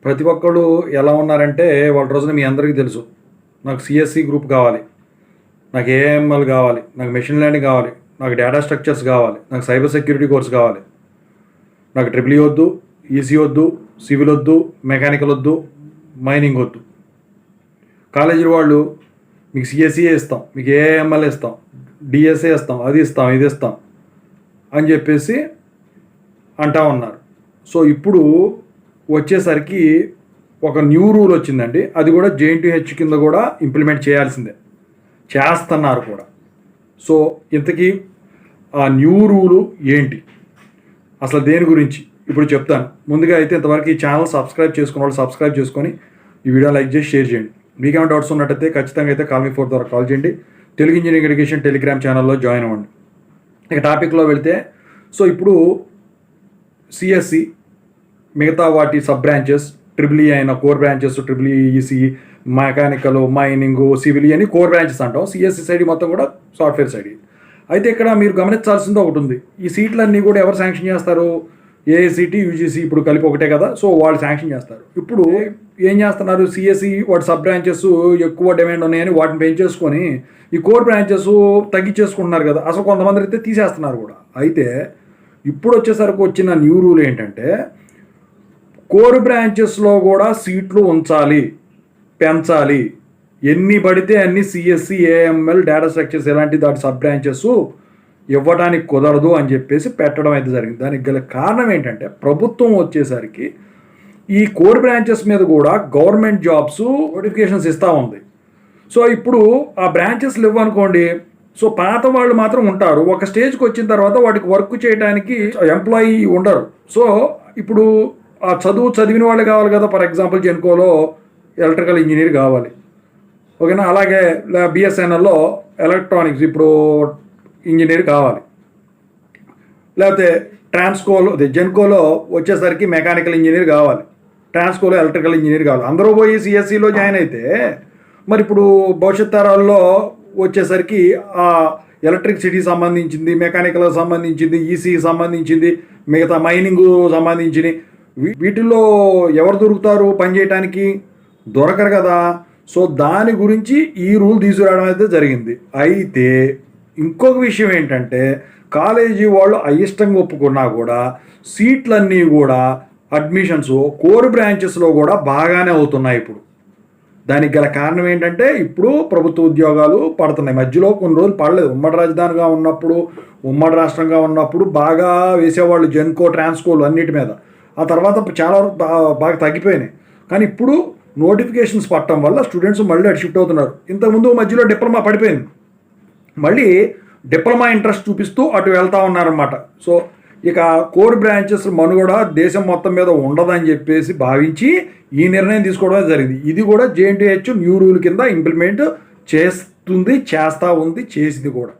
ప్రతి ఒక్కళ్ళు ఎలా ఉన్నారంటే వాళ్ళ రోజున మీ అందరికీ తెలుసు. నాకు సిఎస్సి గ్రూప్ కావాలి, నాకు ఏఎంఎల్ కావాలి, నాకు మెషిన్ లెర్నింగ్ కావాలి, నాకు డేటా స్ట్రక్చర్స్ కావాలి, నాకు సైబర్ సెక్యూరిటీ కోర్స్ కావాలి, నాకు ట్రిపుల్ వద్దు, ఈసీ వద్దు, సివిల్ వద్దు, మెకానికల్ వద్దు, మైనింగ్ వద్దు. కాలేజీ వాళ్ళు మీకు సిఎస్సిఏ ఇస్తాం, మీకు ఏఎంఎల్ ఇస్తాం, డిఎస్ఏ ఇస్తాం, అది ఇస్తాం, ఇది ఇస్తాం అని చెప్పేసి అంటా ఉన్నారు. సో ఇప్పుడు వచ్చేసరికి ఒక న్యూ రూల్ వచ్చిందండి. అది కూడా JNTH కింద కూడా ఇంప్లిమెంట్ చేయాల్సిందే, చేస్తున్నారు కూడా. సో ఇంతకీ ఆ న్యూ రూలు ఏంటి, అసలు దేని గురించి ఇప్పుడు చెప్తాను. ముందుగా అయితే ఇంతవరకు ఈ ఛానల్ సబ్స్క్రైబ్ చేసుకున్న వాళ్ళు సబ్స్క్రైబ్ చేసుకొని ఈ వీడియో లైక్ చేసి షేర్ చేయండి. మీకేమైనా డౌట్స్ ఉన్నట్టయితే ఖచ్చితంగా అయితే కాల్ మీ 4 ద్వారా కాల్ చేయండి. తెలుగు ఇంజనీరింగ్ ఎడ్యుకేషన్ టెలిగ్రామ్ ఛానల్లో జాయిన్ అవ్వండి. ఇక టాపిక్లో వెళ్తే, సో ఇప్పుడు సిఎస్సి మిగతా వాటి సబ్ బ్రాంచెస్, ట్రిపుల్ ఈ అయిన core branches, triple EC, mechanical, mining, civil అని కోర్ బ్రాంచెస్ అంటాం. సిఎస్సి సైడ్ మొత్తం కూడా సాఫ్ట్వేర్ సైడ్. అయితే ఇక్కడ మీరు గమనించాల్సింది ఒకటి ఉంది. ఈ సీట్లన్నీ కూడా ఎవరు శాంక్షన్ చేస్తారు? ఏఐసిటి, యూజీసీ ఇప్పుడు కలిపి ఒకటే కదా. సో వాళ్ళు శాంక్షన్ చేస్తారు. ఇప్పుడు ఏం చేస్తున్నారు, సిఎస్సి వాటి సబ్ బ్రాంచెస్ ఎక్కువ డిమాండ్ ఉన్నాయని వాటిని పెంచేసుకొని ఈ కోర్ బ్రాంచెస్ తగ్గించేసుకుంటున్నారు కదా. అసలు కొంతమంది అయితే తీసేస్తున్నారు కూడా. అయితే ఇప్పుడు వచ్చేసరికి వచ్చిన న్యూ రూల్ ఏంటంటే, కోర్ బ్రాంచెస్లో కూడా సీట్లు ఉంచాలి, పెంచాలి. ఎన్ని పడితే అన్ని సిఎస్సి, ఏఎంఎల్, డేటా స్ట్రక్చర్స్ ఇలాంటి దాటి సబ్ బ్రాంచెస్ ఇవ్వడానికి కుదరదు అని చెప్పేసి పెట్టడం అయితే జరిగింది. దానికి గల కారణం ఏంటంటే, ప్రభుత్వం వచ్చేసరికి ఈ కోర్ బ్రాంచెస్ మీద కూడా గవర్నమెంట్ జాబ్స్ నోటిఫికేషన్స్ ఇస్తూ ఉంది. సో ఇప్పుడు ఆ బ్రాంచెస్లు ఇవ్వనుకోండి, సో పాత వాళ్ళు మాత్రం ఉంటారు. ఒక స్టేజ్కి వచ్చిన తర్వాత వాటికి వర్క్ చేయడానికి ఎంప్లాయీ ఉండరు. సో ఇప్పుడు ఆ చదివిన వాళ్ళు కావాలి కదా. ఫర్ ఎగ్జాంపుల్ జెన్కోలో ఎలక్ట్రికల్ ఇంజనీర్ కావాలి, ఓకేనా. అలాగే బిఎస్ఎన్ఎల్లో ఎలక్ట్రానిక్స్ ఇప్పుడు ఇంజనీర్ కావాలి. లేకపోతే ట్రాన్స్కోలో జెన్కోలో వచ్చేసరికి మెకానికల్ ఇంజనీర్ కావాలి, ట్రాన్స్కోలో ఎలక్ట్రికల్ ఇంజనీర్ కావాలి. అందరూ పోయి సిఎస్సిలో జాయిన్ అయితే మరి ఇప్పుడు భవిష్యత్ తరాల్లో వచ్చేసరికి ఆ ఎలక్ట్రిసిటీ సంబంధించింది, మెకానికల్ సంబంధించింది, ఈసీ సంబంధించింది, మిగతా మైనింగ్ సంబంధించింది, వీటిల్లో ఎవరు దొరుకుతారు పనిచేయటానికి? దొరకరు కదా. సో దాని గురించి ఈ రూల్ తీసుకురావడం అయితే జరిగింది. అయితే ఇంకొక విషయం ఏంటంటే, కాలేజీ వాళ్ళు అయిష్టంగా ఒప్పుకున్నా కూడా సీట్లన్నీ కూడా అడ్మిషన్స్ కోర్ బ్రాంచెస్లో కూడా బాగానే అవుతున్నాయి ఇప్పుడు. దానికి గల కారణం ఏంటంటే, ఇప్పుడు ప్రభుత్వ ఉద్యోగాలు పడుతున్నాయి. మధ్యలో కొన్ని రోజులు పడలేదు. ఉమ్మడి రాజధానిగా ఉన్నప్పుడు, ఉమ్మడి రాష్ట్రంగా ఉన్నప్పుడు బాగా వేసేవాళ్ళు జెన్కో, ట్రాన్స్కోలు అన్నిటి మీద. ఆ తర్వాత చాలా బాగా తగ్గిపోయినాయి. కానీ ఇప్పుడు నోటిఫికేషన్స్ పట్టడం వల్ల స్టూడెంట్స్ మళ్ళీ అటు షిఫ్ట్ అవుతున్నారు. ఇంతకుముందు మధ్యలో డిప్లొమా పడిపోయింది, మళ్ళీ డిప్లొమా ఇంట్రెస్ట్ చూపిస్తూ అటు వెళ్తూ ఉన్నారన్నమాట. సో ఇక కోర్ బ్రాంచెస్ మనుగడ దేశం మొత్తం మీద ఉండదని చెప్పేసి భావించి ఈ నిర్ణయం తీసుకోవడం జరిగింది. ఇది కూడా JNTH న్యూ రూల్ కింద ఇంప్లిమెంట్ చేస్తుంది, చేస్తూ ఉంది, చేసింది కూడా.